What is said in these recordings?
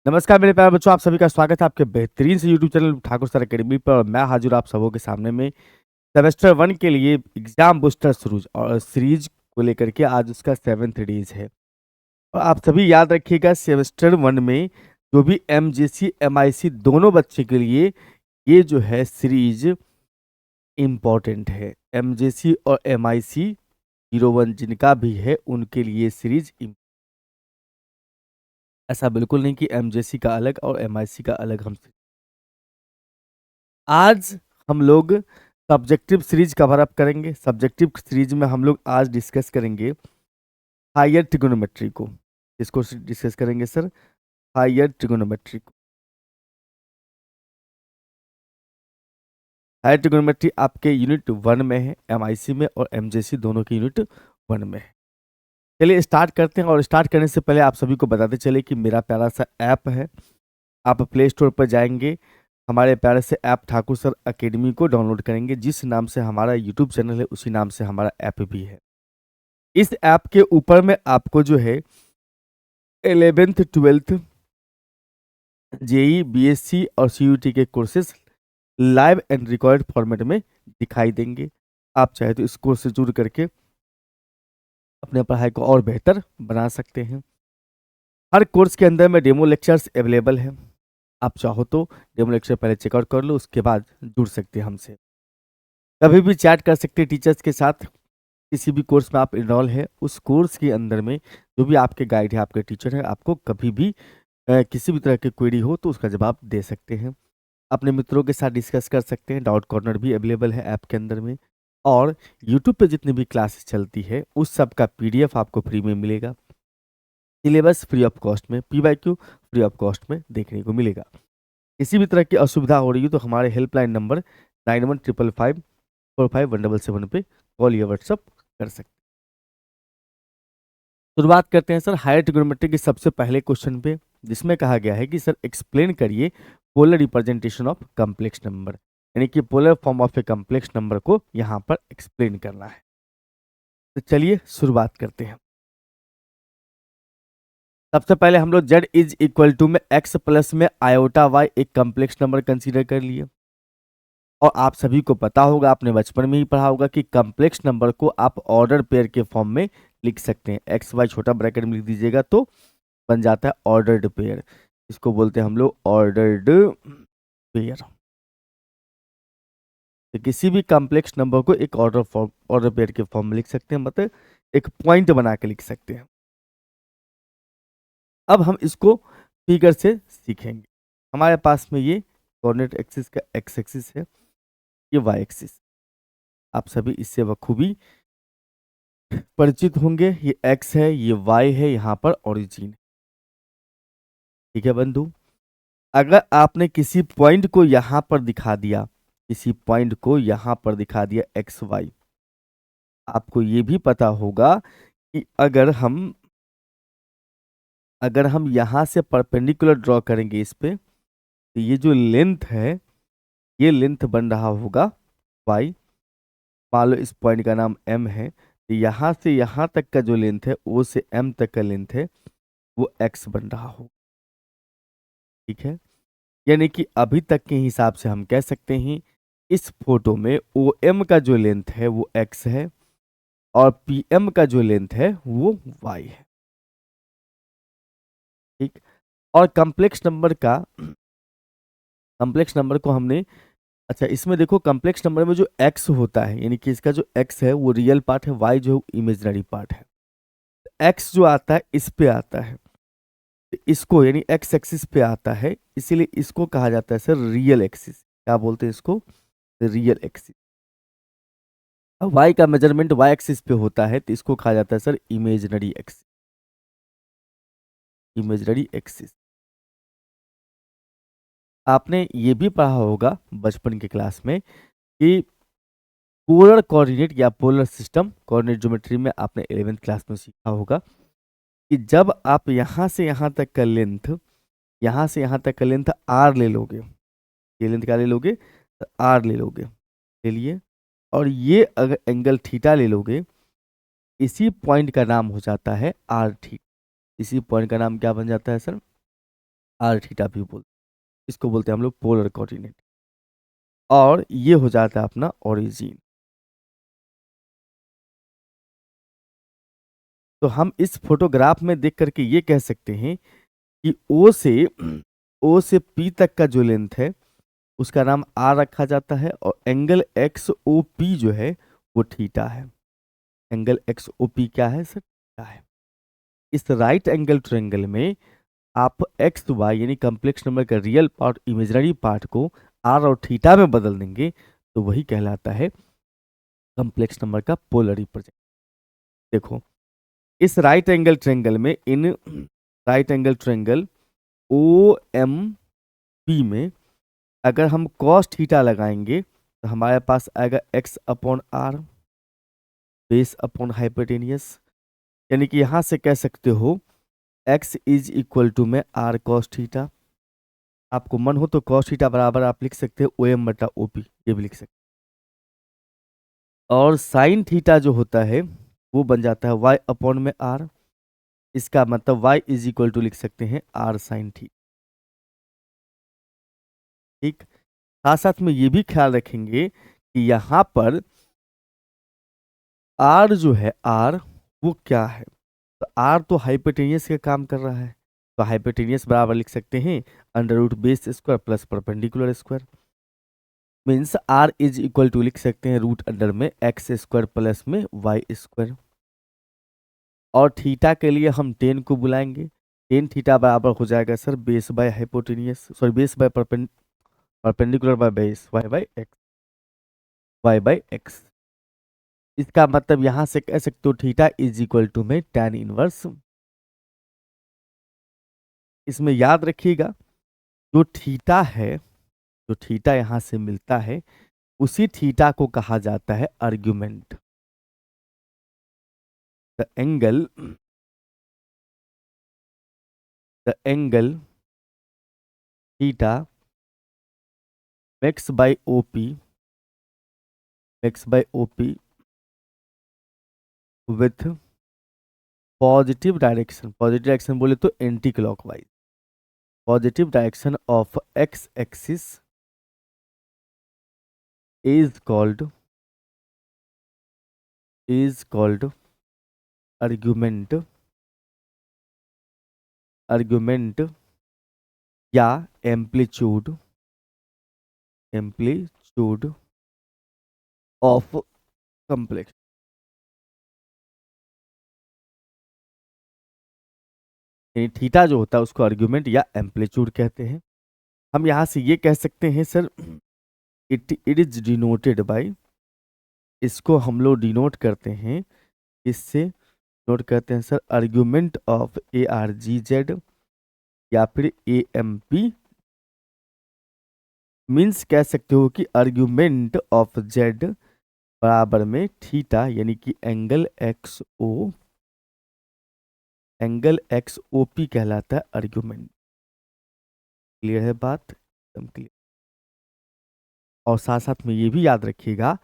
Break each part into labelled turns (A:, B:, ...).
A: नमस्कार मेरे प्यारे बच्चों, आप सभी का स्वागत है आपके बेहतरीन से YouTube channel Thakur sir academy पर। और मैं हाजिर आप सबों के सामने में सेमेस्टर 1 के लिए एग्जाम बूस्टर सीरीज को लेकर के। आज उसका 7th डेज है और आप सभी याद रखिएगा, सेमेस्टर 1 में जो भी एमजेसी एमआईसी दोनों बच्चे के लिए ये जो है सीरीज इम्पॉर्टेंट है। एमजेसी और एमआईसी 01 जिनका भी है उनके लिए सीरीज, ऐसा बिल्कुल नहीं कि एमजेसी का अलग और एमआईसी का अलग। आज हम लोग सब्जेक्टिव सीरीज कवर अप करेंगे। सब्जेक्टिव सीरीज में हम लोग आज डिस्कस करेंगे हायर ट्रिगोनोमेट्री को। इसको डिस्कस करेंगे सर, हायर ट्रिगोनोमेट्री को। हायर ट्रिगोनोमेट्री आपके यूनिट 1 में है, एमआईसी में और एमजेसी दोनों के यूनिट 1 में है। चलिए स्टार्ट करते हैं। और स्टार्ट करने से पहले आप सभी को बताते चले कि मेरा प्यारा सा ऐप है। आप प्ले स्टोर पर जाएंगे, हमारे प्यारे से ऐप ठाकुर सर अकेडमी को डाउनलोड करेंगे। जिस नाम से हमारा यूट्यूब चैनल है उसी नाम से हमारा ऐप भी है। इस ऐप के ऊपर में आपको जो है 11th 12th जेई बीएससी और सीयूटी के courses live and record format में दिखाई देंगे। आप चाहे तो इस कोर्स से जुड़ करके अपने पढ़ाई को और बेहतर बना सकते हैं। हर कोर्स के अंदर में डेमो लेक्चर्स अवेलेबल हैं। आप चाहो तो डेमो लेक्चर पहले चेकआउट कर लो, उसके बाद जुड़ सकते हैं हमसे। कभी भी चैट कर सकते हैं टीचर्स के साथ। किसी भी कोर्स में आप इनरोल है, उस कोर्स के अंदर में जो भी आपके गाइड है, आपके टीचर है, आपको कभी भी किसी भी तरह की क्वेरी हो तो उसका जवाब दे सकते हैं। अपने मित्रों के साथ डिस्कस कर सकते हैं। डाउट कॉर्नर भी अवेलेबल है ऐप के अंदर में। और यूट्यूब पे जितनी भी क्लासेस चलती है उस सब का पीडीएफ आपको फ्री में मिलेगा। सिलेबस फ्री ऑफ कॉस्ट में, पीवाईक्यू फ्री ऑफ कॉस्ट में देखने को मिलेगा। किसी भी तरह की असुविधा हो रही हो तो हमारे हेल्पलाइन नंबर 9155545177 पे कॉल या व्हाट्सअप कर सकते हैं। शुरुआत करते हैं सर हायर ट्रिगोनोमेट्री के सबसे पहले क्वेश्चन पे, जिसमें कहा गया है कि सर एक्सप्लेन करिए polar representation of complex number, यानी कि polar form of a complex number को यहाँ पर एक्सप्लेन करना है। तो चलिए शुरुआत करते हैं। सबसे पहले हम लोग z इज इक्वल टू में x प्लस में आयोटा y एक कम्प्लेक्स नंबर कंसीडर कर लिए। और आप सभी को पता होगा, आपने बचपन में ही पढ़ा होगा कि कम्प्लेक्स नंबर को आप ऑर्डर पेयर के फॉर्म में लिख सकते हैं। एक्स वाई छोटा ब्रैकेट में लिख दीजिएगा तो बन जाता है ऑर्डर्ड पेयर। इसको बोलते हैं हम लोग ऑर्डर्ड पेयर। तो किसी भी कम्प्लेक्स नंबर को एक ऑर्डर पेयर के फॉर्म में लिख सकते हैं, मतलब एक पॉइंट बना के लिख सकते हैं। अब हम इसको फिगर से सीखेंगे। हमारे पास में ये कोऑर्डिनेट एक्सिस का एक्स एक्सिस है, ये वाई एक्सिस। आप सभी इससे बखूबी परिचित होंगे। ये x है, ये y है, यहाँ पर ओरिजिन। ठीक है बंधु। अगर आपने किसी पॉइंट को यहाँ पर दिखा दिया, किसी पॉइंट को यहाँ पर दिखा दिया एक्स वाई, आपको ये भी पता होगा कि अगर हम यहाँ से परपेंडिकुलर ड्रॉ करेंगे इस पे, तो ये जो लेंथ है, ये लेंथ बन रहा होगा y। मान लो इस पॉइंट का नाम m है, तो यहाँ से यहाँ तक का जो लेंथ है, o से m तक का लेंथ है, वो x बन रहा होगा। ठीक है, यानी कि अभी तक के हिसाब से हम कह सकते हैं इस फोटो में OM का जो लेंथ है वो x है और PM का जो लेंथ है वो y है। ठीक। और कम्प्लेक्स नंबर को हमने, अच्छा इसमें देखो कम्प्लेक्स नंबर में जो x होता है, यानी कि इसका जो x है वो रियल पार्ट है, y जो इमेजिनरी पार्ट है। x जो आता है इस पे आता है, इसको यानी x एक्सिस पे आता है, इसीलिए इसको कहा जाता है सर रियल एक्सिस। क्या बोलते हैं इसको? Real axis. y का मेजरमेंट y एक्सिस पे होता है तो इसको कहा जाता है sir imaginary axis. Imaginary axis आपने ये भी पढ़ा होगा बचपन के क्लास में कि पोलर कोऑर्डिनेट या पोलर सिस्टम कोऑर्डिनेट ज्योमेट्री में आपने 11th क्लास में सीखा होगा कि जब आप यहाँ से यहाँ तक का लेंथ, यहाँ से यहाँ तक का लेंथ r ले लोगे, ये लेंथ क्या ले लोगे? r ले लोगे, ले लिए। और ये अगर एंगल थीटा ले लोगे, इसी पॉइंट का नाम हो जाता है आर थीटा। इसी पॉइंट का नाम क्या बन जाता है सर? आर थीटा भी बोलते हैं। इसको बोलते हैं हम लोग पोलर कोऑर्डिनेट। और ये हो जाता है अपना ओरिजिन। तो हम इस फोटोग्राफ में देख करके ये कह सकते हैं कि ओ से पी तक का जो लेंथ है उसका नाम आर रखा जाता है, और एंगल एक्स ओ पी जो है वो थीटा है। एंगल एक्स ओ पी क्या है सर? थीटा है। इस राइट एंगल ट्रायंगल में आप एक्स वाई यानी कॉम्प्लेक्स नंबर का रियल पार्ट इमेजिनरी पार्ट को आर और थीटा में बदल देंगे तो वही कहलाता है कॉम्प्लेक्स नंबर का पोलर रिप्रेजेंट। देखो, इस राइट एंगल ट्रायंगल में, in right angle triangle O M P में अगर हम कॉस थीटा लगाएंगे तो हमारे पास आएगा X upon R base upon hypotenuse. यानी कि यहां से कह सकते हो x इज इक्वल टू में आर कॉस थीटा। आपको मन हो तो कॉस थीटा बराबर आप लिख सकते हो ओ एम बटा ओ पी, ये भी लिख सकते हैं। और साइन थीटा जो होता है वो बन जाता है y अपॉन में आर। इसका मतलब y इज इक्वल टू लिख सकते हैं आर साइन थीटा। ठीक, साथ साथ में ये भी ख्याल रखेंगे कि यहाँ पर आर जो है, आर वो क्या है? तो आर तो हाइपोटेनियस का काम कर रहा है, तो हाइपोटेनियस बराबर लिख सकते हैं under root base square plus perpendicular square. Means R is equal to लिख सकते हैं रूट अंडर में एक्स स्क्वायर प्लस में वाई स्क्वायर। और थीटा के लिए हम टेन को बुलाएंगे। टेन थीटा बराबर हो जाएगा sir base by hypotenuse, sorry base by perpendicular by base Y by X, Y by X. इसका मतलब यहां से कह सकते हो थीटा इज इक्वल टू में tan इनवर्स। इसमें याद रखिएगा जो थीटा है, जो थीटा यहां से मिलता है उसी थीटा को कहा जाता है argument. The angle the angle theta makes by OP, makes by OP with positive direction. Positive direction बोले तो anticlockwise. Positive direction of x axis is called argument, argument या एम्पलीट्यूड, एम्पलीट्यूड ऑफ कॉम्प्लेक्स। यानी theta जो होता है उसको argument या amplitude कहते हैं। हम यहां से ये कह सकते हैं sir it is denoted by, इसको हम लोग डिनोट करते हैं, इससे नोट करते हैं sir argument of A R G Z या फिर ए एम पी। मीन्स कह सकते हो कि आर्ग्यूमेंट ऑफ जेड बराबर में थीटा यानी कि एंगल एक्स ओ पी कहलाता है आर्ग्यूमेंट। क्लियर है बात? एकदम क्लियर। और साथ साथ में ये भी याद रखिएगा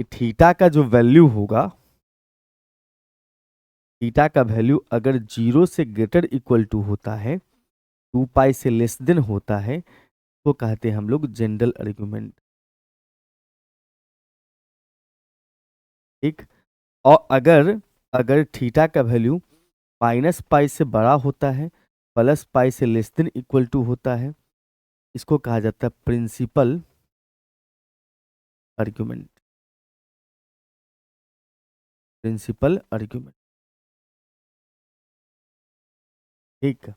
A: कि थीटा का जो वैल्यू होगा, थीटा का वैल्यू अगर 0 से ग्रेटर इक्वल टू होता है, 2 पाई से लेस देन होता है, तो कहते हैं हम लोग जनरल आर्ग्यूमेंट। ठीक, और अगर अगर थीटा का वैल्यू माइनस पाई से बड़ा होता है, प्लस पाई से लेस देन इक्वल टू होता है, इसको कहा जाता है प्रिंसिपल आर्ग्यूमेंट। Principal argument. ठीक,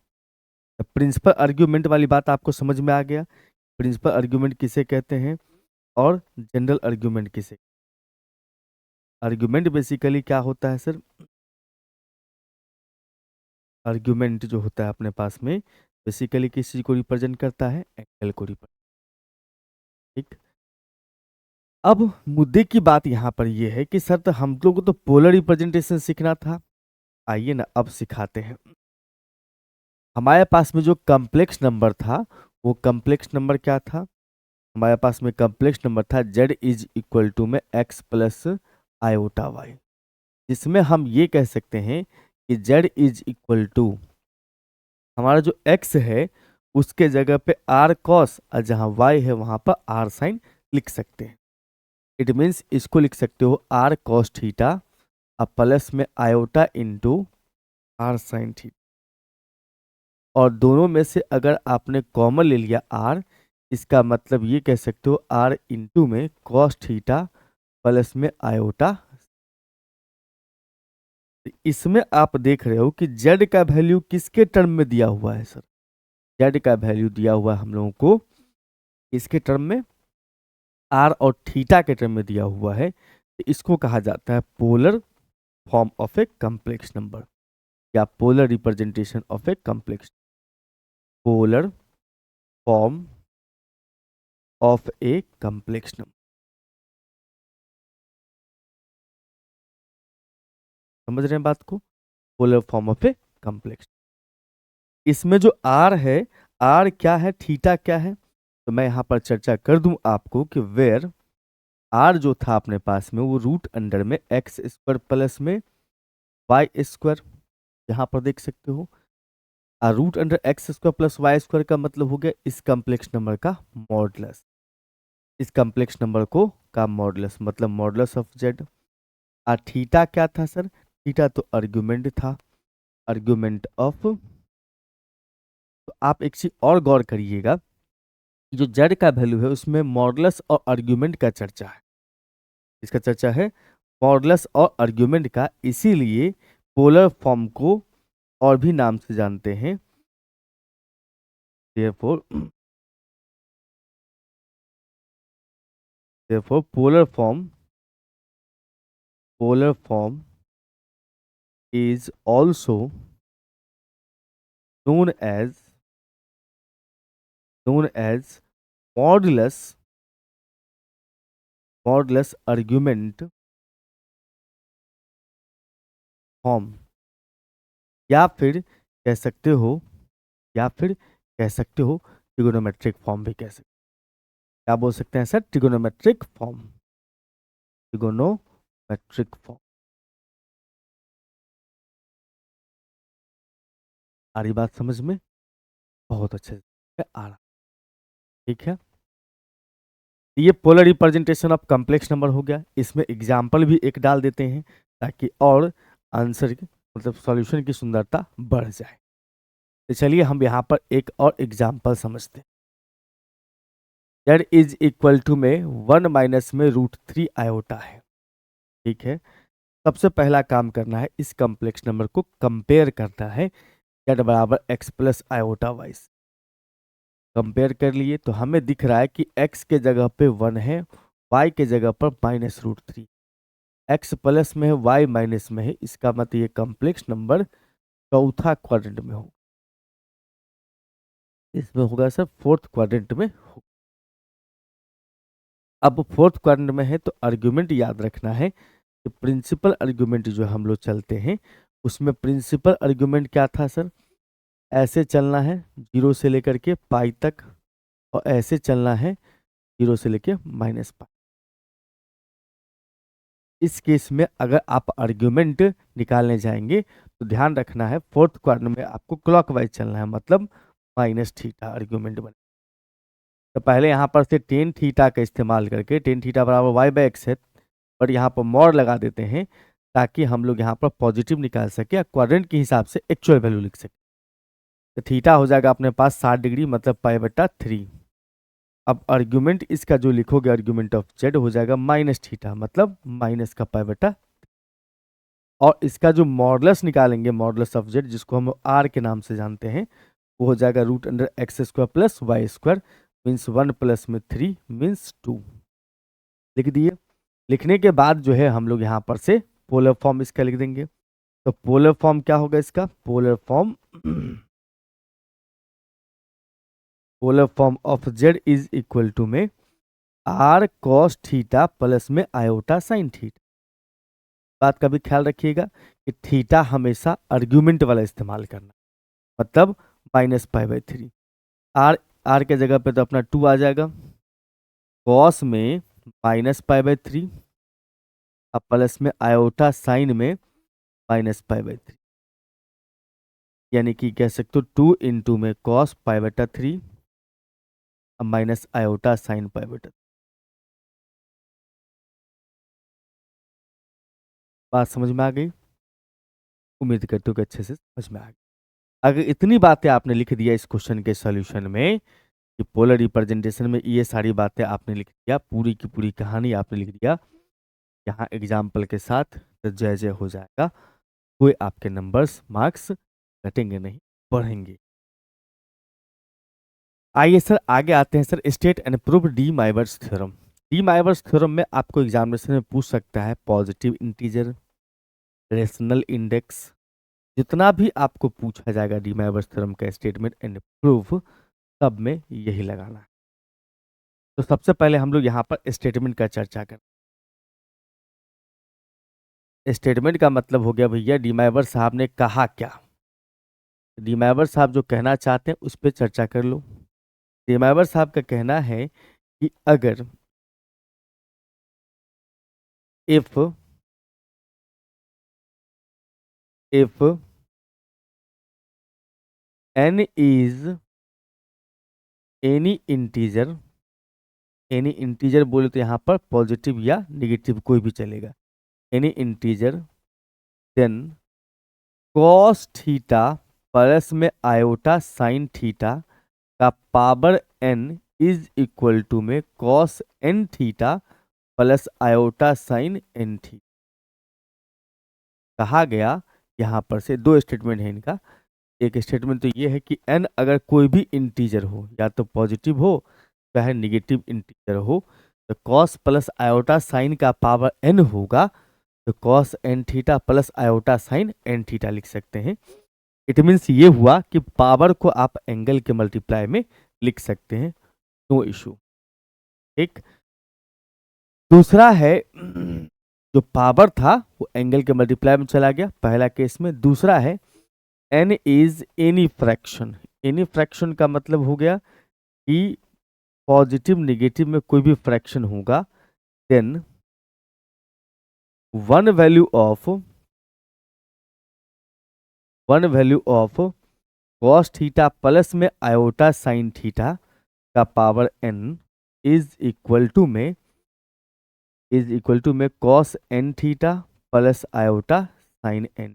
A: प्रिंसिपल आर्ग्यूमेंट वाली बात आपको समझ में आ गया। प्रिंसिपल आर्ग्यूमेंट किसे कहते हैं और जनरल आर्ग्यूमेंट किसे? आर्ग्यूमेंट बेसिकली क्या होता है सर? आर्ग्यूमेंट जो होता है अपने पास में बेसिकली किस चीज को रिप्रेजेंट करता है? एंगल को रिप्रेजेंट। ठीक, अब मुद्दे की बात यहाँ पर यह है कि सर तो हम लोग को तो पोलर रिप्रेजेंटेशन सीखना था। आइए ना अब सिखाते हैं। हमारे पास में जो कॉम्प्लेक्स नंबर था वो कॉम्प्लेक्स नंबर क्या था? हमारे पास में कॉम्प्लेक्स नंबर था z इज इक्वल टू में x प्लस आयोटा वाई, जिसमें हम ये कह सकते हैं कि z इज इक्वल टू हमारा जो x है उसके जगह पे आर कॉस और जहाँ वाई है वहाँ पर आर साइन लिख सकते हैं। इट मीन्स इसको लिख सकते हो आर कॉस थीटा अब प्लस में iota into r sine theta, और दोनों में से अगर आपने कॉमन ले लिया आर, इसका मतलब ये कह सकते हो आर इंटू में कॉस थीटा प्लस में आयोटा। इसमें आप देख रहे हो कि जेड का वैल्यू किसके टर्म में दिया हुआ है सर? जेड का वैल्यू दिया हुआ है हम लोगों को इसके टर्म में, आर और थीटा के टर्म में दिया हुआ है। तो इसको कहा जाता है polar form of a complex number या polar representation of a complex, polar form of a complex number. समझ रहे हैं बात को? Polar form of a complex. इसमें जो आर है, आर क्या है, थीटा क्या है, तो मैं यहां पर चर्चा कर दूं आपको कि वेयर आर जो था अपने पास में वो रूट अंडर में एक्स स्क्वायर प्लस में वाई स्क्वायर, यहां पर देख सकते हो। Root under x square plus y square का मतलब हो गया इस कम्प्लेक्स नंबर का मॉडुलस, इस कम्प्लेक्स नंबर को का मॉडुलस मतलब मॉडुलस ऑफ जेड। थीटा क्या था सर? थीटा तो आर्ग्यूमेंट था, आर्ग्यूमेंट ऑफ। तो आप एक चीज और गौर करिएगा, जो जेड का वैल्यू है उसमें मॉडुलस और आर्ग्यूमेंट का चर्चा है। इसका चर्चा है मॉडुलस और आर्ग्यूमेंट का, इसीलिए पोलर फॉर्म को और भी नाम से जानते हैं। therefore therefore polar form is also known as modulus argument form, या फिर कह सकते हो ट्रिगोनोमेट्रिक फॉर्म भी कह सकते हैं। क्या बोल सकते हैं sir? Trigonometric form, trigonometric form. आ रही बात समझ में? बहुत अच्छे से आ रहा। ठीक है, ये polar representation of complex number हो गया। इसमें एग्जाम्पल भी एक डाल देते हैं ताकि और आंसर मतलब सॉल्यूशन की सुंदरता बढ़ जाए। तो चलिए हम यहाँ पर एक और एग्जाम्पल समझते हैं। जेड इज इक्वल टू में 1 माइनस में √3 आयोटा है। ठीक है, सबसे पहला काम करना है, इस कॉम्प्लेक्स नंबर को कंपेयर करना है जेड बराबर x plus iota y. Compare कर लिए तो हमें दिख रहा है कि x के जगह पे 1 है, y के जगह पर -√3, x प्लस में है y माइनस में है, इसका मतलब ये कॉम्प्लेक्स नंबर चौथा क्वाड्रेंट में हो, इसमें होगा सर फोर्थ क्वाड्रेंट में हो। अब फोर्थ क्वाड्रेंट में है तो आर्ग्यूमेंट याद रखना है कि प्रिंसिपल आर्ग्यूमेंट जो हम लोग चलते हैं उसमें प्रिंसिपल आर्ग्यूमेंट क्या था सर? ऐसे चलना है 0 से लेकर के पाई तक, और ऐसे चलना है 0 से लेकर -π। इस केस में अगर आप आर्ग्यूमेंट निकालने जाएंगे तो ध्यान रखना है फोर्थ क्वाड्रेंट में आपको क्लॉकवाइज चलना है, मतलब -θ आर्ग्यूमेंट बने। तो पहले यहाँ पर से टेन थीटा का इस्तेमाल करके, टेन थीटा बराबर y/x है, और यहाँ पर मॉड लगा देते हैं ताकि हम लोग यहाँ पर पॉजिटिव निकाल सके, क्वाड्रेंट के हिसाब से एक्चुअल वैल्यू लिख सके। तो थीटा हो जाएगा अपने पास 60 डिग्री मतलब π/3। अब आर्ग्यूमेंट इसका जो लिखोगे आर्ग्यूमेंट ऑफ जेड हो जाएगा -θ मतलब माइनस का π/, और इसका जो मॉडुलस निकालेंगे मॉडुलस ऑफ जेड जिसको हम आर के नाम से जानते हैं वो हो जाएगा √x² plus y² means 1 plus में 3 मीन्स 2। लिख दिए। लिखने के बाद जो है हम लोग यहाँ पर से पोलर फॉर्म इसका लिख देंगे। तो पोलर फॉर्म क्या होगा इसका? Polar form of z is equal to में आर कॉस थीटा प्लस में आयोटा साइन थीटा। बात का भी ख्याल रखिएगा कि थीटा हमेशा आर्ग्यूमेंट वाला इस्तेमाल करना, मतलब -π/3। आर आर के जगह पे तो अपना 2 आ जाएगा, कॉस में -π/3 अब प्लस में आयोटा साइन में -π/3। यानी कि कह सकते हो 2 इंटू में कॉस π/3 माइनस आयोटा साइन π/3। बात समझ में आ गई? उम्मीद करते हो कि अच्छे से समझ में आ गई। अगर इतनी बातें आपने लिख दिया इस क्वेश्चन के सॉल्यूशन में कि पोलर रिप्रेजेंटेशन में ये सारी बातें आपने लिख दिया, पूरी की पूरी कहानी आपने लिख दिया यहाँ एग्जाम्पल के साथ, तो जय जय हो जाएगा। कोई आपके नंबर्स मार्क्स घटेंगे नहीं, बढ़ेंगे। आइए सर आगे आते हैं sir, state and prove De Moivre's theorem. De Moivre's theorem में आपको एग्जामिनेशन में पूछ सकता है पॉजिटिव इंटीजर, रेशनल इंडेक्स, जितना भी आपको पूछा जाएगा डी माइवर्स थ्योरम का स्टेटमेंट एंड प्रूफ, सब में यही लगाना है। तो सबसे पहले हम लोग यहाँ पर स्टेटमेंट का चर्चा करें। स्टेटमेंट का मतलब हो गया भैया डीमाइवर साहब ने कहा क्या, डीमाइवर साहब जो कहना चाहते हैं उस पर चर्चा कर लो। डीमाइवर साहब का कहना है कि अगर if n is any integer, any integer बोले तो यहाँ पर पॉजिटिव या निगेटिव कोई भी चलेगा, any integer, then cos theta plus में आयोटा साइन थीटा का power n is equal to में cos n theta plus iota sine n theta. कहा गया यहाँ पर से दो स्टेटमेंट है इनका। एक स्टेटमेंट तो ये है कि n अगर कोई भी इंटीजर हो, या तो पॉजिटिव हो चाहे निगेटिव इंटीजर हो, तो कॉस प्लस आयोटा साइन का पावर n होगा, तो cos n theta plus iota sine n theta लिख सकते हैं। इट मीन्स ये हुआ कि पावर को आप एंगल के मल्टीप्लाई में लिख सकते हैं, नो इशू। एक दूसरा है जो पावर था वो एंगल के मल्टीप्लाई में चला गया पहला केस में। दूसरा है n is any fraction. Any fraction का मतलब हो गया कि पॉजिटिव निगेटिव में कोई भी फ्रैक्शन होगा, then one value of cos theta plus में आयोटा साइन थीटा का power n is equal to में cos n theta plus iota sine n।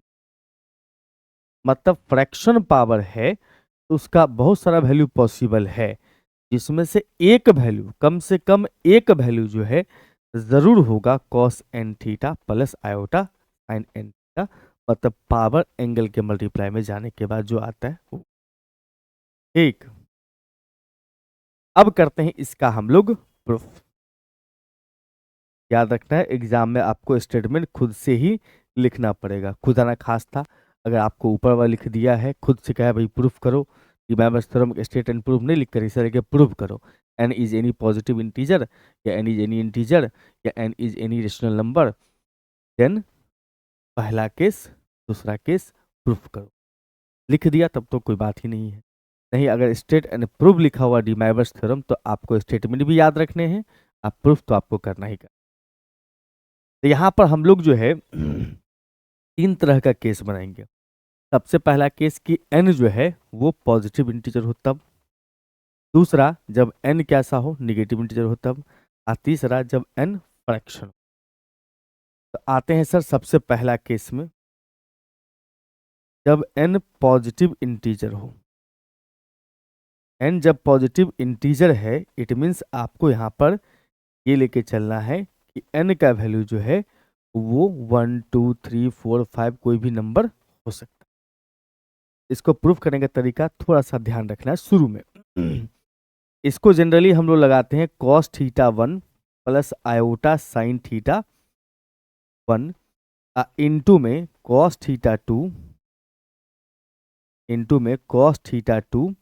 A: मतलब फ्रैक्शन पावर है तो उसका बहुत सारा वैल्यू पॉसिबल है, जिसमें से एक वैल्यू, कम से कम एक वैल्यू जो है जरूर होगा cos n theta plus iota sine n theta. मतलब पावर एंगल के मल्टीप्लाई में जाने के बाद जो आता है वो। ठीक, अब करते हैं इसका हम लोग प्रूफ। याद रखना है एग्जाम में आपको स्टेटमेंट खुद से ही लिखना पड़ेगा, खुद आना खास था। अगर आपको ऊपर वाला लिख दिया है, खुद से कहा भाई प्रूफ करो, De Moivre's theorem state and proof नहीं लिख कर इस तरह के प्रूफ करो, n is any positive integer, या n इज एनी इंटीजर, या n is any rational number, then पहला केस दूसरा केस प्रूफ करो। लिख दिया तब तो कोई बात ही नहीं है। नहीं, अगर स्टेट एंड प्रूफ लिखा हुआ डीमाइवर्स थ्योरम तो आपको स्टेटमेंट भी याद रखने हैं, आप प्रूफ तो आपको करना ही करना। तो यहाँ पर हम लोग जो है तीन तरह का केस बनाएंगे। सबसे पहला केस कि n जो है वो पॉजिटिव इंटीजर हो तब, दूसरा जब n कैसा हो निगेटिव इंटीजर हो तब, और तीसरा जब n फ्रैक्शन। तो आते हैं सर सबसे पहला केस में, जब n पॉजिटिव इंटीजर हो। n जब पॉजिटिव इंटीजर है इट मीन्स आपको यहाँ पर ये लेके चलना है कि n का वैल्यू जो है वो 1 2 3 4 5 कोई भी नंबर हो सकता है। इसको प्रूफ करने का तरीका थोड़ा सा ध्यान रखना है शुरू में। इसको जनरली हम लोग लगाते हैं cos theta 1 plus iota sine theta 1 into में कॉस थीटा 2 इंटू में कॉस थीटा 2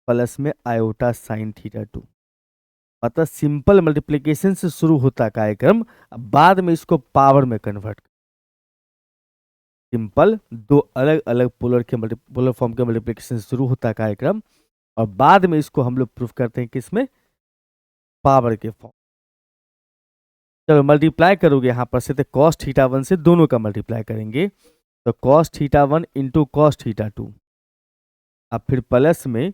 A: प्लस में आयोटा साइन थीटा 2। मतलब सिंपल मल्टीप्लिकेशन से शुरू होता कार्यक्रम, बाद में इसको पावर में कन्वर्ट। सिंपल दो अलग अलग पोलर फॉर्म के मल्टीप्लिकेशन से शुरू होता कार्यक्रम, और बाद में इसको हम लोग प्रूफ करते हैं किसमें, पावर के फॉर्म। चलो मल्टीप्लाई करोगे यहाँ पर से, तो कॉस थीटा 1 से दोनों का मल्टीप्लाई करेंगे, तो cos theta 1 into cos theta 2 अब फिर प्लस में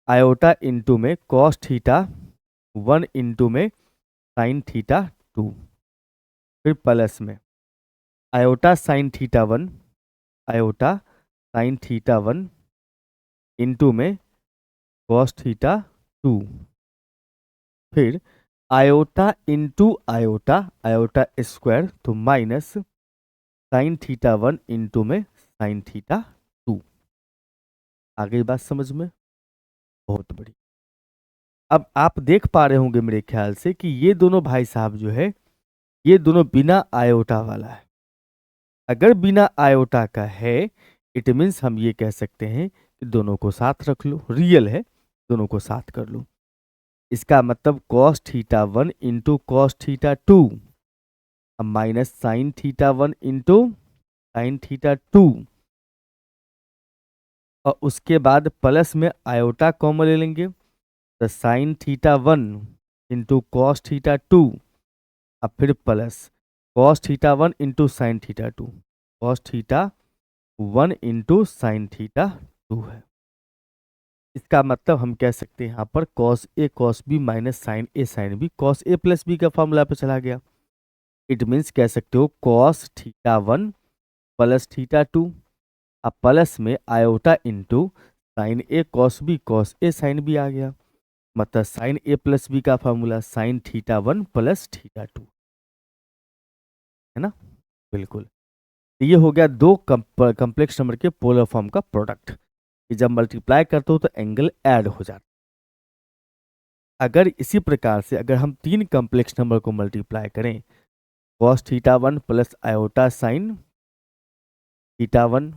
A: आयोटा इंटू में कॉस थीटा 1 इंटू में साइन थीटा 2, फिर प्लस में iota sine theta 1, iota sine theta 1 into में कॉस थीटा 2, फिर iota into iota, iota square तो माइनस साइन थीटा 1 इंटू में साइन थीटा 2। आ गई बात समझ में? बहुत बड़ी। अब आप देख पा रहे होंगे मेरे ख्याल से कि ये दोनों भाई साहब जो है ये दोनों बिना आयोटा वाला है। अगर बिना आयोटा का है इट मीन्स हम ये कह सकते हैं कि दोनों को साथ रख लो, रियल है, दोनों को साथ कर लो। इसका मतलब cos theta 1 into cos theta 2 अब minus sign theta 1 into sine theta 2 और उसके बाद प्लस में आयोटा कॉमन ले लेंगे तो sine theta 1 into cos theta 2 अब फिर plus cos theta 1 into sine theta 2, cos theta 1 into sine theta 2 है। इसका मतलब हम कह सकते हैं यहाँ पर cos A cos B minus sign A sine B, cos A plus B का फॉर्मूला पे चला गया। इट मीन्स कह सकते हो कॉस थीटा 1 प्लस थीटा 2 अब प्लस में iota into sine A cos A sine B आ गया। मतलब साइन ए प्लस बी का formula sine theta 1 plus theta 2 है ना। बिल्कुल, ये हो गया दो कम्प्लेक्स नंबर के पोलर फॉर्म का प्रोडक्ट कि जब मल्टीप्लाई करते हो तो एंगल ऐड हो जाता। अगर इसी प्रकार से अगर हम तीन कम्प्लेक्स नंबर को मल्टीप्लाई करें cos theta 1 plus iota sine theta 1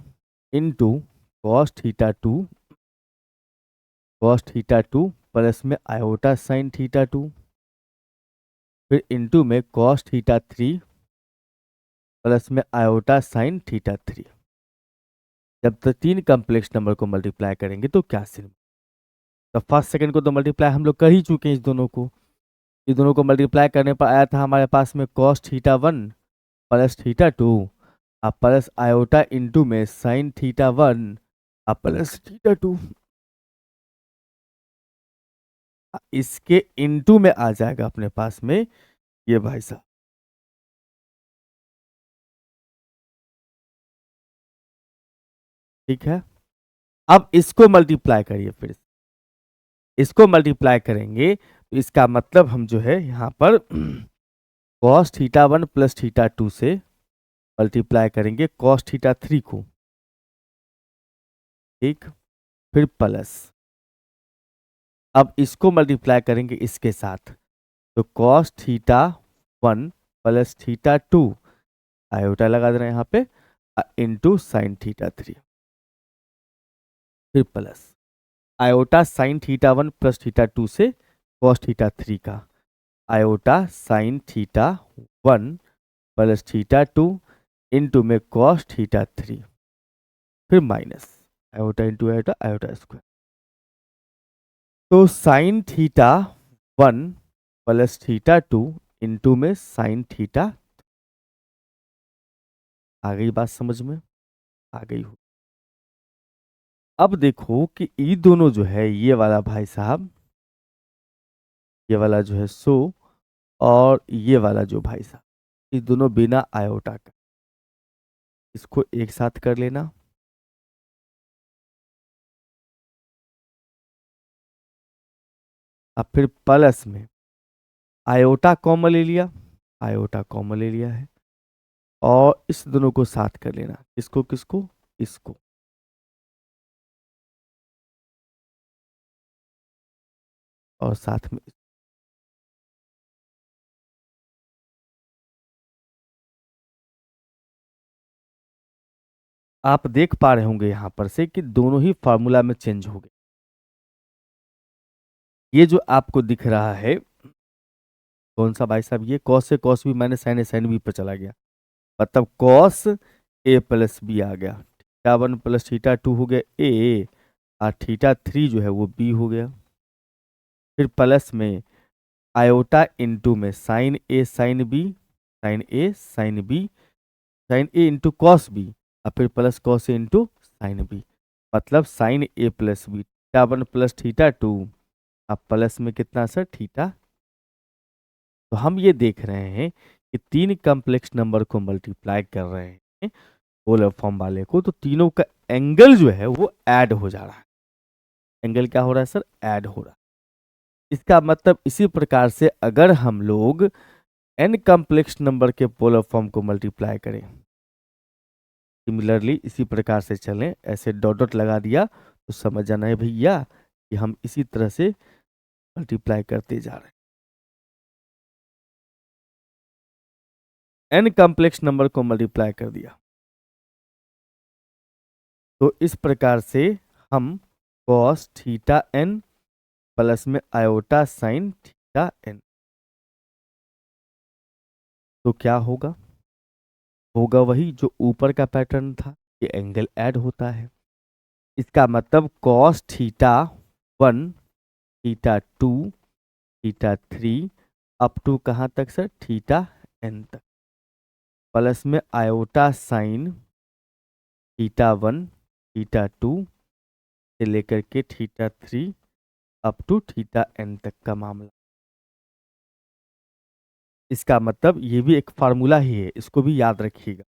A: into cos theta 2 plus में आयोटा साइन थीटा 2 फिर इंटू में कॉस थीटा 3 प्लस में आयोटा साइन थीटा 3। जब तक तीन कम्प्लेक्स नंबर को मल्टीप्लाई करेंगे तो क्या सीन? तो फर्स्ट सेकंड को तो मल्टीप्लाई हम लोग कर ही चुके हैं इस दोनों को। इस दोनों को मल्टीप्लाई करने पर आया था हमारे पास में कॉस थीटा 1 प्लस थीटा 2 अब प्लस आयोटा इंटू में साइन थीटा 1 अब प्लस थीटा 2। इसके इंटू में आ जाएगा अपने पास में ये भाई साहब, ठीक है। अब इसको मल्टीप्लाई करिए, फिर इसको मल्टीप्लाई करेंगे तो इसका मतलब हम जो है यहाँ पर कॉस थीटा 1 प्लस थीटा 2 से मल्टीप्लाई करेंगे कॉस थीटा 3 को, ठीक, फिर प्लस अब इसको मल्टीप्लाई करेंगे इसके साथ तो cos theta 1 plus theta 2 iota लगा देना यहाँ पे इंटू साइन थीटा 3 फिर plus iota sine theta 1 plus theta 2 से कॉस थीटा 3 का iota sine theta 1 plus theta 2 into में कॉस थीटा 3 फिर minus iota into iota iota square तो sine theta 1 plus theta 2 into में साइन थीटा। आ गई बात समझ में? आ गई हो। अब देखो कि ये दोनों जो है ये वाला भाई साहब, ये वाला जो है सो और ये वाला जो भाई साहब, ये दोनों बिना आयोटा का, इसको एक साथ कर लेना। अब फिर प्लस में आयोटा कॉमन ले लिया, आयोटा कॉमन ले लिया है और इस दोनों को साथ कर लेना। इसको किसको? इसको। और साथ में आप देख पा रहे होंगे यहां पर से कि दोनों ही फार्मूला में चेंज हो गए। ये जो आपको दिख रहा है कौन सा भाई साहब, ये कॉस से cos B minus sign A sine B पर चला गया। मतलब कॉस ए प्लस बी आ गया, थीटा 1 प्लस थीटा 2 हो गया ए और थीटा 3 जो है वो बी हो गया। फिर प्लस में आयोटा इंटू में sine A sine B, sine A sine B, sine A into cos B और फिर plus cos A into sine B. मतलब sine A plus B, theta one plus theta two, अब plus में कितना sir theta. तो हम ये देख रहे हैं कि तीन कॉम्प्लेक्स नंबर को मल्टीप्लाई कर रहे हैं पोलर फॉर्म वाले को, तो तीनों का एंगल जो है वो ऐड हो जा रहा है। एंगल क्या हो रहा है सर, ऐड हो रहा है। इसका मतलब इसी प्रकार से अगर हम लोग एन कॉम्प्लेक्स नंबर के पोलर फॉर्म को मल्टीप्लाई करें, सिमिलरली इसी प्रकार से चलें, ऐसे डॉट डॉट लगा दिया तो समझ जाना है भैया कि हम इसी तरह से मल्टीप्लाई करते जा रहे हैं। एन कॉम्प्लेक्स नंबर को मल्टीप्लाई कर दिया तो इस प्रकार से हम कॉस थीटा एन प्लस में आयोटा साइन थीटा एन, तो क्या होगा, होगा वही जो ऊपर का पैटर्न था, ये एंगल ऐड होता है। इसका मतलब cos theta one, theta two, theta three, up to कहाँ तक सर, थीटा एन तक, प्लस में iota sine theta one, theta two से लेकर के theta three up to theta n तक का मामला। इसका मतलब ये भी एक फार्मूला ही है, इसको भी याद रखिएगा।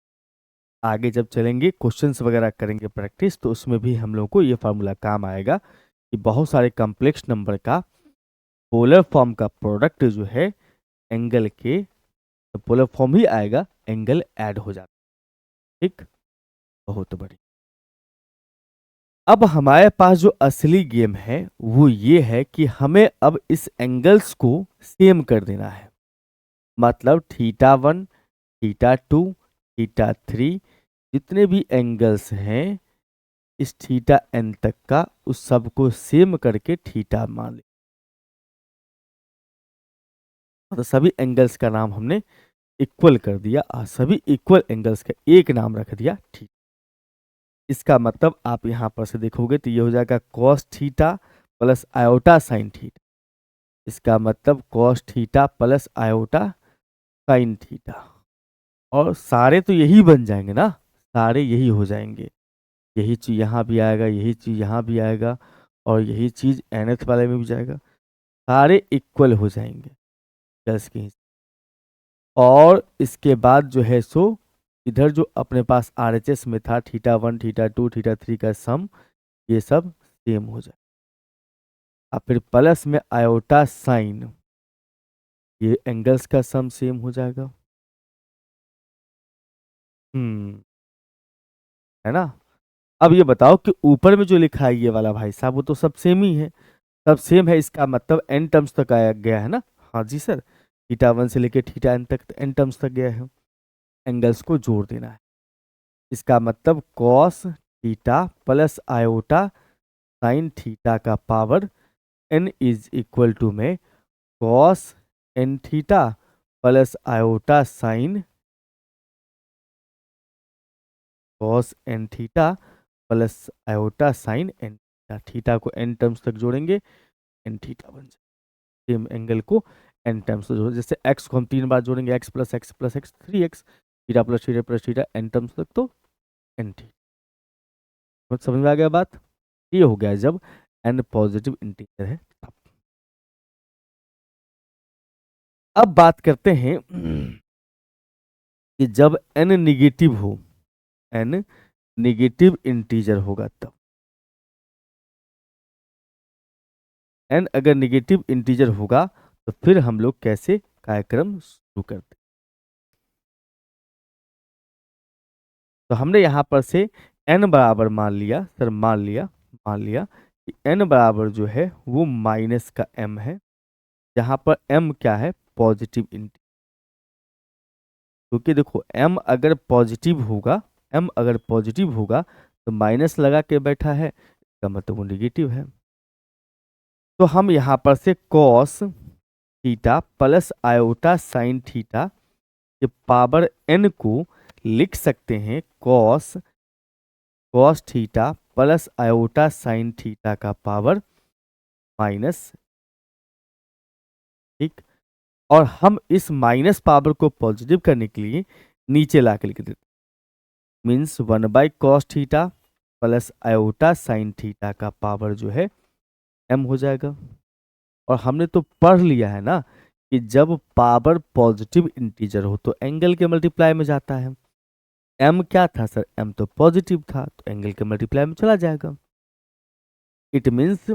A: आगे जब चलेंगे क्वेश्चंस वगैरह करेंगे प्रैक्टिस, तो उसमें भी हम लोग को ये फार्मूला काम आएगा कि बहुत सारे कॉम्प्लेक्स नंबर का पोलर फॉर्म का प्रोडक्ट जो है एंगल के, तो पोलर फॉर्म ही आएगा, एंगल ऐड हो जाता है। ठीक, बहुत बढ़िया। अब हमारे पास जो असली गेम है वो ये है कि हमें अब इस एंगल्स को सेम कर देना है। मतलब theta one, theta two, theta three, जितने भी एंगल्स हैं इस थीटा एन तक का, उस सब को सेम करके थीटा मान ले। मतलब सभी एंगल्स का नाम हमने इक्वल कर दिया और सभी इक्वल एंगल्स का एक नाम रख दिया थीटा। इसका मतलब आप यहां पर से देखोगे तो ये हो जाएगा cos theta plus iota sine theta. इसका मतलब cos theta plus iota sine theta, और सारे तो यही बन जाएंगे ना, सारे यही हो जाएंगे। यही चीज यहाँ भी आएगा, यही चीज यहाँ भी आएगा, और यही चीज nth वाले में भी जाएगा, सारे इक्वल हो जाएंगे 10 के हिसाब। और इसके बाद जो है सो इधर जो अपने पास RHS में था theta one, theta two, theta three का सम, ये सब सेम हो जाए। और फिर प्लस में आयोटा साइन, ये एंगल्स का सम सेम हो जाएगा। है ना। अब ये बताओ कि ऊपर में जो लिखा है ये वाला भाई साहब, वो तो सब सेम ही है, सब सेम है। इसका मतलब एन टर्म्स तक आया गया है ना। हाँ जी सर, थीटा वन से लेकर थीटा एन तक एन टर्म्स तक गया है, एंगल्स को जोड़ देना है। इसका मतलब cos theta plus iota sine theta का power n is equal to में cos n theta plus iota sine cos n theta plus iota sine n theta. थीटा को एन टर्म्स तक जोड़ेंगे, एन थीटा बन जाए। सेम एंगल को n terms तक जोड़ेंगे, जैसे एक्स को हम 3 बार जोड़ेंगे, x plus x plus x 3x, theta plus theta n terms तक, तो एन थीटा। समझ में आ गया बात। ये हो गया जब एन पॉजिटिव इंटीजर है तब। अब बात करते हैं कि जब एन निगेटिव हो, एन निगेटिव इंटीजर होगा तब। एन अगर निगेटिव इंटीजर होगा तो फिर हम लोग कैसे कार्यक्रम शुरू करते। तो हमने यहां पर से एन बराबर मान लिया सर, मान लिया कि एन बराबर जो है वो माइनस का एम है, जहां पर एम क्या है, पॉजिटिव इंटीजर। क्योंकि देखो एम अगर पॉजिटिव होगा, एम अगर पॉजिटिव होगा तो माइनस लगा के बैठा है, इसका मतलब वो निगेटिव है। तो हम यहां पर से cos theta plus iota sine theta के पावर एन को लिख सकते हैं cos cos theta plus iota sine theta का पावर माइनस। ठीक, और हम इस माइनस पावर को पॉजिटिव करने के लिए नीचे ला के लिख देते, means 1/cos theta plus iota sine theta का पावर जो है m हो जाएगा। और हमने तो पढ़ लिया है ना कि जब पावर पॉजिटिव इंटीजर हो तो एंगल के मल्टीप्लाई में जाता है। m क्या था सर? m तो पॉजिटिव था तो एंगल के मल्टीप्लाई में चला जाएगा। इट मीन्स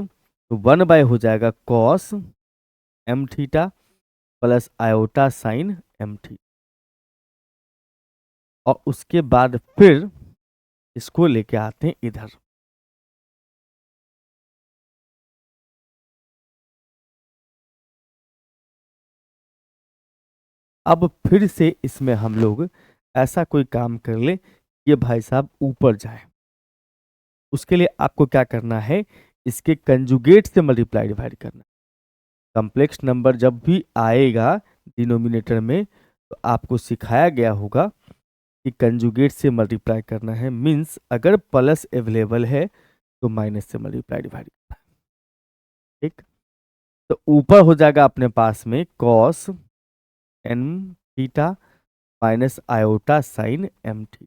A: 1 हो जाएगा cos m theta plus iota sign m theta. और उसके बाद फिर इसको लेके आते हैं इधर। अब फिर से इसमें हम लोग ऐसा कोई काम कर ले ये भाई साहब ऊपर जाए। उसके लिए आपको क्या करना है, इसके कंजुगेट से मल्टीप्लाई डिवाइड करना। कॉम्प्लेक्स नंबर जब भी आएगा डिनोमिनेटर में तो आपको सिखाया गया होगा कि कंजुगेट से मल्टीप्लाई करना है। मींस अगर प्लस अवेलेबल है तो माइनस से मल्टीप्लाई डिवाइड करना है। ठीक, तो ऊपर हो जाएगा अपने पास में cos n theta minus iota sine m theta.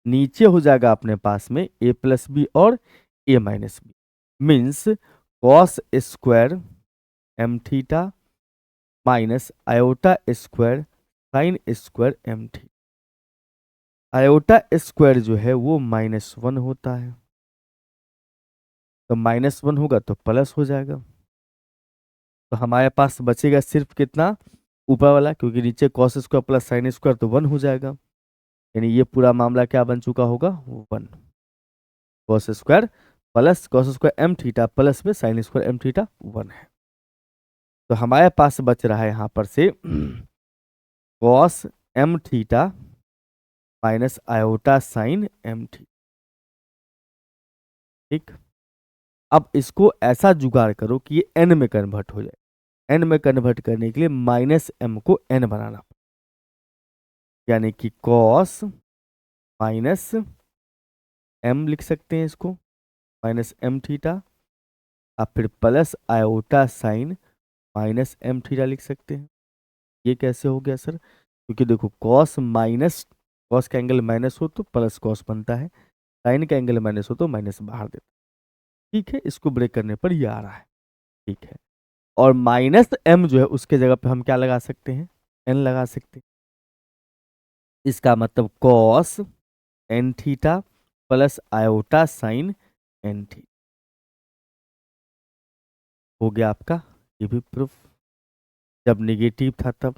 A: नीचे हो जाएगा अपने पास में a प्लस बी और a minus b. Means cos square m theta minus iota square sine square m theta. Iota square जो है वो -1 होता है, तो -1 होगा तो प्लस हो जाएगा। तो हमारे पास बचेगा सिर्फ कितना, ऊपर वाला, क्योंकि नीचे cos square plus sine square तो 1 हो जाएगा। यानी ये पूरा मामला क्या बन चुका होगा, 1 cos square plus cos square m theta plus में साइन स्क्वायर एम थीटा 1 है। तो हमारे पास बच रहा है यहाँ पर से cos m theta minus iota sine m theta. ठीक, अब इसको ऐसा जुगाड़ करो कि ये एन में कन्वर्ट हो जाए। एन में कन्वर्ट करने के लिए माइनस एम को एन बनाना, यानी कि कॉस माइनस एम लिख सकते हैं इसको, माइनस एम थीटा, अब फिर plus iota sine minus m theta लिख सकते हैं। ये कैसे हो गया सर? क्योंकि देखो कॉस माइनस, कॉस का एंगल माइनस हो तो प्लस कॉस बनता है, साइन का एंगल माइनस हो तो माइनस बाहर देता है। ठीक है, इसको ब्रेक करने पर ये आ रहा है। ठीक है, और माइनस एम जो है उसके जगह पे हम क्या लगा सकते हैं, एन लगा सकते हैं। इसका मतलब cos n theta plus iota sine n theta हो गया आपका ये भी प्रूफ, जब निगेटिव था तब।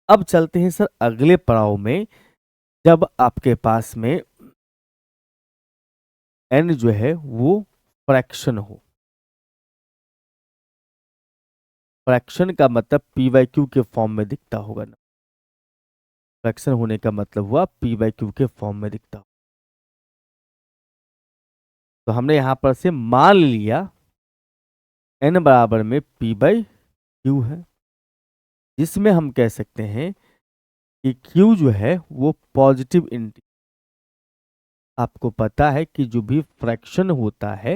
A: अब चलते हैं सर अगले पड़ाव में, जब आपके पास में एन जो है वो फ्रैक्शन हो। फ्रैक्शन का मतलब पी बाई क्यू के फॉर्म में दिखता होगा ना, फ्रैक्शन होने का मतलब हुआ पी बाई क्यू के फॉर्म में दिखता हो। तो हमने यहां पर से मान लिया एन बराबर में पी बाई क्यू है, जिसमें हम कह सकते हैं कि क्यू जो है वो पॉजिटिव इंटी। आपको पता है कि जो भी फ्रैक्शन होता है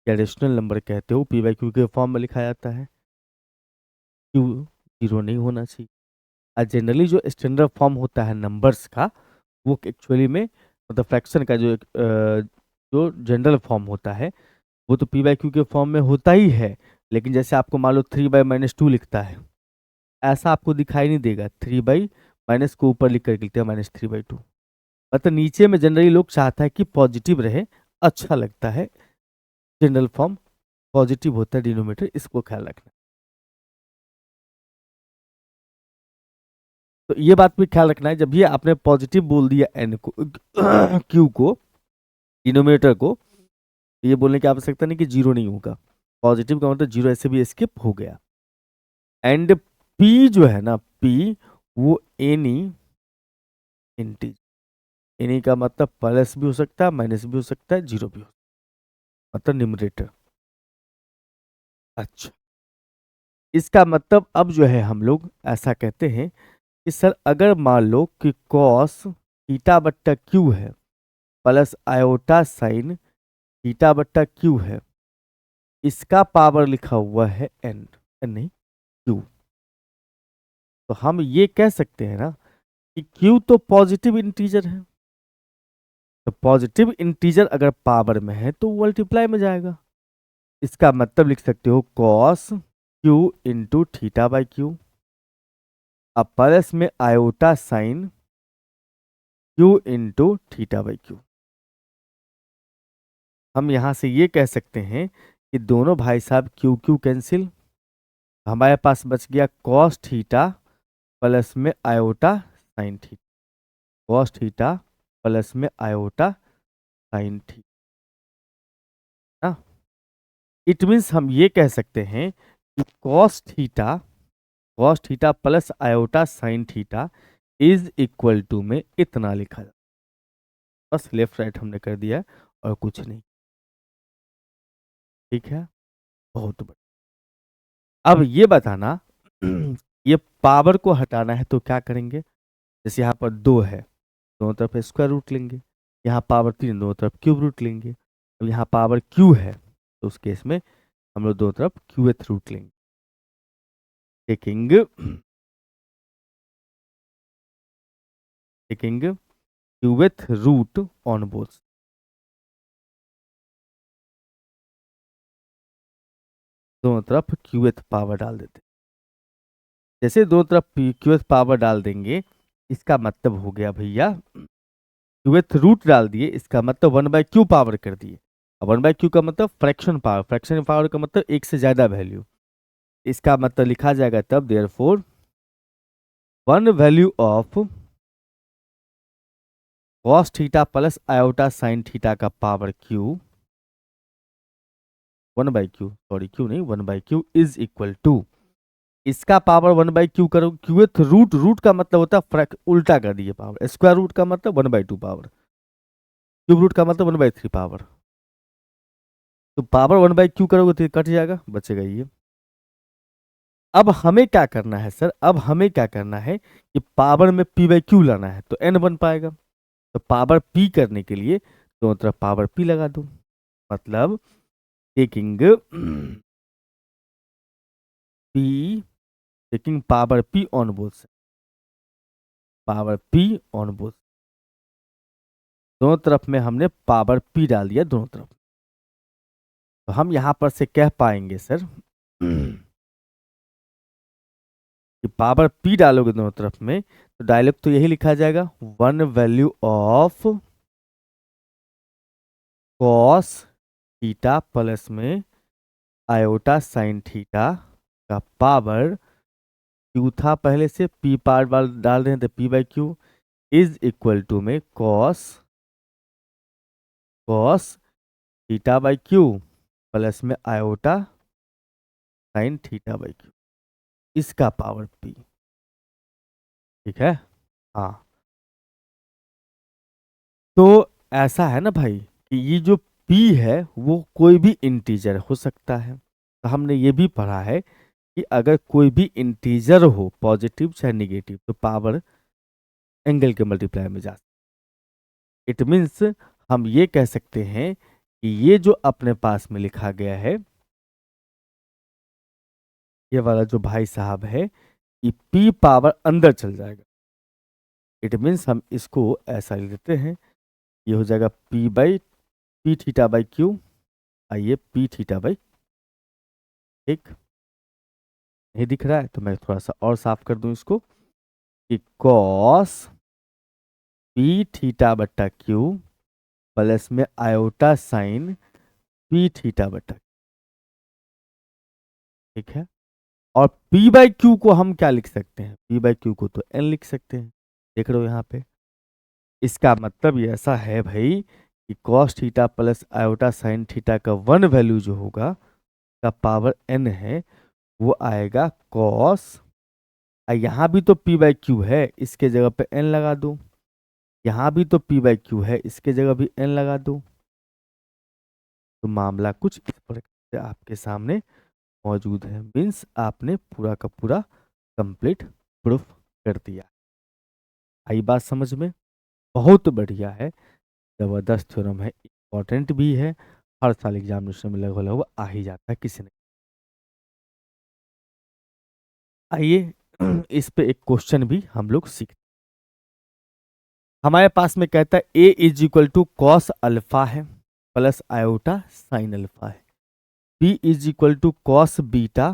A: या रेशनल नंबर कहते हो पी बाई क्यू के फॉर्म में लिखा जाता है। क्यू जीरो नहीं होना चाहिए। और जनरली जो स्टैंडर्ड फॉर्म होता है नंबर्स का वो एक्चुअली में मतलब फ्रैक्शन का जो जनरल फॉर्म होता है वो तो पी बाई क्यू के फॉर्म में होता ही है। लेकिन जैसे आपको मान लो 3/-2 लिखता है, ऐसा आपको दिखाई नहीं देगा। 3/- को ऊपर लिख कर लिखते हैं -3/2। मतलब नीचे में जनरली लोग चाहता है कि पॉजिटिव रहे, अच्छा लगता है। जनरल फॉर्म पॉजिटिव होता है डिनोमिनेटर, इसको ख्याल रखना। तो ये बात भी ख्याल रखना है, जब भी आपने पॉजिटिव बोल दिया एन को क्यू को डिनोमिनेटर को, ये बोलने की आवश्यकता नहीं कि जीरो नहीं होगा। पॉजिटिव का मतलब जीरो ऐसे भी स्किप हो गया। एंड पी जो है ना, पी वो एनी इंटीजर, एनी का मतलब प्लस भी हो सकता है माइनस भी हो सकता है जीरो भी हो सकता है, मतलब न्यूमरेटर। अच्छा, इसका मतलब अब जो है हम लोग ऐसा कहते हैं कि सर अगर मान लो कि कॉस थीटा बट्टा क्यू है प्लस आयोटा साइन थीटा बट्टा क्यू है, इसका पावर लिखा हुआ है एन, नहीं क्यू। तो हम ये कह सकते हैं ना कि क्यू तो पॉजिटिव इंटीजर है, तो पॉजिटिव इंटीजर अगर पावर में है तो मल्टीप्लाई में जाएगा। इसका मतलब लिख सकते हो cos Q into theta by Q, अब प्लस में iota sign Q into theta by Q. हम यहां से ये कह सकते हैं कि दोनों भाई साहब क्यू क्यू कैंसिल, हमारे पास बच गया कॉस थीटा प्लस में iota sine theta, cos theta plus में आयोटा साइन थीटा ना। इट मीन्स हम ये कह सकते हैं कि cos theta plus iota sine theta is equal to में इतना लिखा जाता, बस लेफ्ट राइट हमने कर दिया और कुछ नहीं। ठीक है, बहुत बढ़िया। अब ये बताना ये पावर को हटाना है तो क्या करेंगे। जैसे यहाँ पर 2 है, दोनों तरफ स्क्वायर रूट लेंगे, यहाँ पावर 3 दोनों तरफ क्यूब रूट लेंगे। अब यहाँ पावर क्यू है तो उस केस में हम लोग दोनों तरफ क्यूएथ रूट लेंगे। Taking taking qth root on both, दोनों तरफ क्यूएथ पावर डाल देते। जैसे दोनों तरफ क्यूएथ पावर डाल देंगे, इसका मतलब हो गया भैया क्यूएथ रूट डाल दिए, इसका मतलब 1/q पावर कर दिए। अब 1/q का मतलब फ्रैक्शन पावर, फ्रैक्शन पावर का मतलब एक से ज्यादा वैल्यू। इसका मतलब लिखा जाएगा तब therefore 1 value of cos theta plus iota sine theta का power q 1/q, sorry q नहीं 1/q इज इक्वल टू, इसका पावर 1/q करो, क्यूएथ रूट, रूट का मतलब होता है उल्टा कर दिए पावर, स्क्वायर रूट का मतलब 1/2 पावर, क्यूब रूट का मतलब 1/3 पावर। तो पावर 1/q करोगे तो ये कट जाएगा, बचेगा ये। अब हमें क्या करना है सर, अब हमें क्या करना है कि पावर में p/q लाना है तो n बन पाएगा। तो पावर p करने के लिए दोनों तरफ पावर p लगा दो, मतलब taking p, taking power p on both, power p on both, दोनों तरफ में हमने पावर p डाल दिया दोनों तरफ। तो हम यहां पर से कह पाएंगे सर कि पावर p डालोगे दोनों तरफ में तो डायरेक्ट तो यही लिखा जाएगा 1 value of cos theta plus में आयोटा साइन थीटा का पावर क्यू था पहले से, p पावर डाल रहे हैं तो p/q इज इक्वल टू में cos cos theta by q plus में iota sine theta by q, इसका पावर p। ठीक है, हाँ। तो ऐसा है ना भाई कि ये जो p है वो कोई भी इंटीजर हो सकता है। तो हमने ये भी पढ़ा है कि अगर कोई भी इंटीजर हो पॉजिटिव चाहे निगेटिव तो पावर एंगल के मल्टीप्लाई में जा सकती। इट मीन्स हम ये कह सकते हैं कि ये जो अपने पास में लिखा गया है, ये वाला जो भाई साहब है, ये p पावर अंदर चल जाएगा। इट मीन्स हम इसको ऐसा लिख देते हैं, ये हो जाएगा p थीटा बाई क्यू, आइए p थीटा बाई, ठीक नहीं दिख रहा है तो मैं थोड़ा सा और साफ कर दूं इसको कि कॉस p थीटा बट्टा क्यू प्लस में आयोटा साइन p थीटा बट्टा, ठीक है। और p/q को हम क्या लिख सकते हैं, p/q को तो n लिख सकते हैं, देख रहे हो यहाँ पे। इसका मतलब ये ऐसा है भाई कि cos theta plus iota sine theta का 1 वैल्यू जो होगा का पावर n है वो आएगा cos, यहाँ भी तो p/q है इसके जगह पे n लगा दो, यहाँ भी तो p/q है इसके जगह भी n लगा दो। तो मामला कुछ इस प्रकार से आपके सामने मौजूद है, मीन्स आपने पूरा का पूरा कंप्लीट प्रूफ कर दिया। आई बात समझ में, बहुत बढ़िया है, जबरदस्त थ्योरम है, इंपॉर्टेंट भी है, हर साल एग्जामिनेशन में लगभग लगभग आ ही जाता है किसी ने। आइए इस पे एक क्वेश्चन भी हम लोग सीख, हमारे पास में कहता है A is equal to cos alpha है प्लस आयोटा साइन अल्फा है, B is equal to cos beta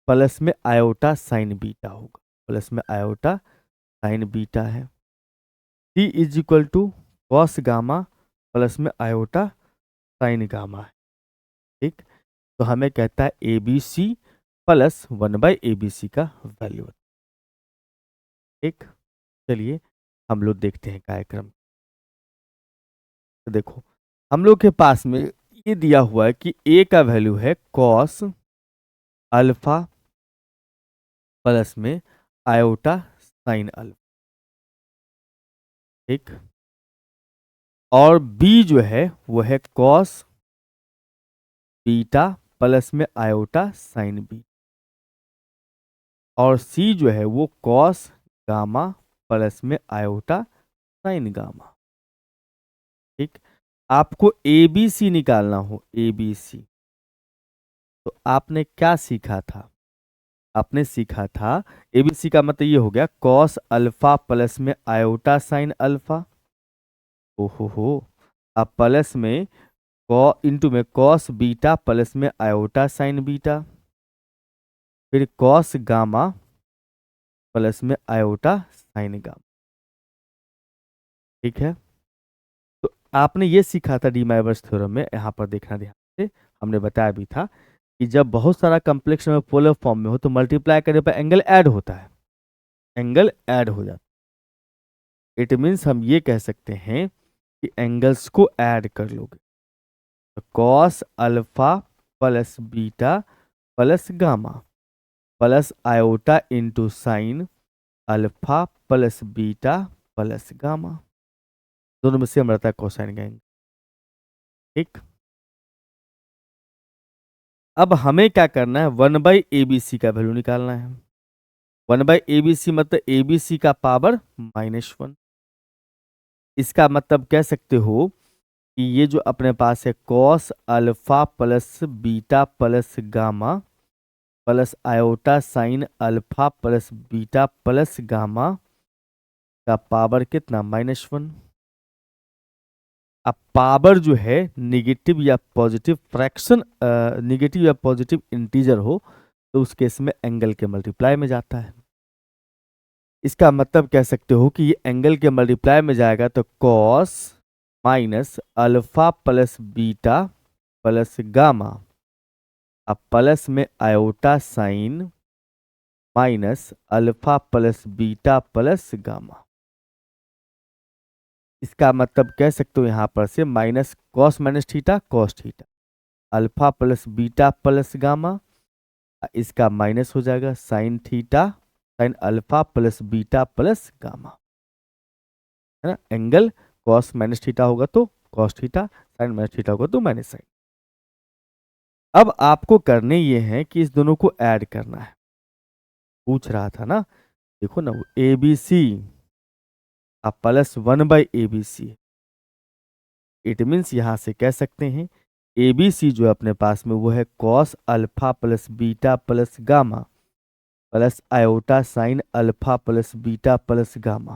A: plus में आयोटा साइन बीटा होगा, प्लस में आयोटा साइन बीटा है, C is equal to cos gamma plus में iota sine gamma है। ठीक, तो हमें कहता है A B C plus 1/ABC का वैल्यू। ठीक, चलिए हम लोग देखते हैं कार्यक्रम। तो देखो हम लोग के पास में ये दिया हुआ है कि ए का वैल्यू है कॉस अल्फा प्लस में आयोटा साइन अल्फा। ठीक, और बी जो है वो है कॉस बीटा प्लस में आयोटा साइन बी, और सी जो है वो कॉस गामा प्लस में आयोटा साइन गामा। ठीक, आपको ए बी सी निकालना हो, ए बी सी, तो आपने क्या सीखा था? आपने सीखा था एबीसी का मतलब ये हो गया कॉस अल्फा प्लस में आयोटा साइन अल्फा, ओहो, अब प्लस में कॉ इंटू में कॉस बीटा प्लस में आयोटा साइन बीटा, फिर कॉस गामा प्लस में आयोटा साइन गामा। ठीक है, तो आपने ये सीखा था डी-माइवर्स थ्योरम में। यहाँ पर देखना ध्यान से, हमने बताया भी था कि जब बहुत सारा कॉम्प्लेक्स में पोलर फॉर्म में हो तो मल्टीप्लाई करने पर एंगल ऐड होता है, एंगल ऐड हो जाता है। इट मीन्स हम ये कह सकते हैं कि एंगल्स को ऐड कर लोगे, तो cos alpha plus beta plus gamma plus iota into sine alpha plus beta plus gamma, दोनों में सेम रहता है कोसाइन का एंगल। ठीक, अब हमें क्या करना है, 1/ABC का वैल्यू निकालना है। 1/ABC मतलब ABC का पावर -1। इसका मतलब कह सकते हो कि ये जो अपने पास है cos alpha plus beta plus gamma plus iota sine alpha plus beta plus gamma का पावर कितना, -1। अब पावर जो है निगेटिव या पॉजिटिव फ्रैक्शन, निगेटिव या पॉजिटिव इंटीजर हो तो उस केस में एंगल के मल्टीप्लाई में जाता है। इसका मतलब कह सकते हो कि ये एंगल के मल्टीप्लाई में जाएगा, तो cos minus alpha plus beta plus gamma, अब प्लस में iota sine minus alpha plus beta plus gamma. इसका मतलब कह सकते हो यहां पर से minus cos minus theta cos theta, alpha plus beta plus gamma, इसका माइनस हो जाएगा sine theta sine alpha plus beta plus gamma, है ना। एंगल कॉस माइनस थीटा होगा तो cos theta, sine minus theta होगा तो माइनस साइन। अब आपको करने ये है कि इस दोनों को ऐड करना है, पूछ रहा था ना, देखो ना, ए बी सी अब प्लस 1/ABC, इट मीन्स यहां से कह सकते हैं ए बी सी जो अपने पास में वो है cos alpha plus beta plus gamma plus iota sine alpha plus beta plus gamma.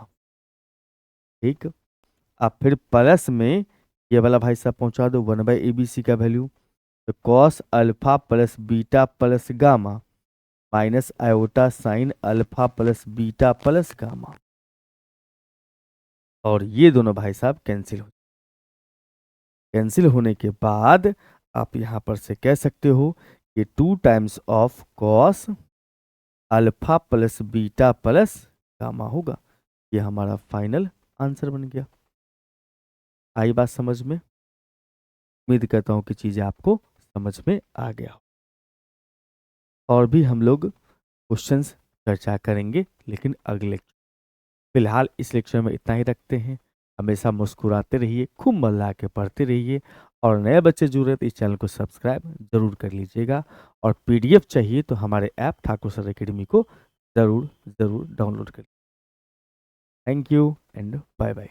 A: ठीक, अब फिर प्लस में ये वाला भाई साहब पहुंचा दो 1/ABC का वैल्यू, तो cos alpha plus beta plus gamma minus iota sine alpha plus beta plus gamma, और ये दोनों भाई साहब कैंसिल होने के बाद आप यहां पर से कह सकते हो कि 2 times of cos alpha plus beta plus gamma होगा। ये हमारा फाइनल आंसर बन गया। आई बात समझ में? उम्मीद करता हूं कि चीजें आपको समझ में आ गया हो। और भी हम लोग क्वेश्चंस चर्चा करेंगे, लेकिन अगले, फिलहाल इस लेक्चर में इतना ही रखते हैं। हमेशा मुस्कुराते रहिए, खूब मन लगा के पढ़ते रहिए, और नए बच्चे जुड़ रहे तो इस चैनल को सब्सक्राइब जरूर कर लीजिएगा, और पीडीएफ चाहिए तो हमारे ऐप ठाकुर सर एकेडमी को जरूर जरूर डाउनलोड करिए। Thank you and bye bye.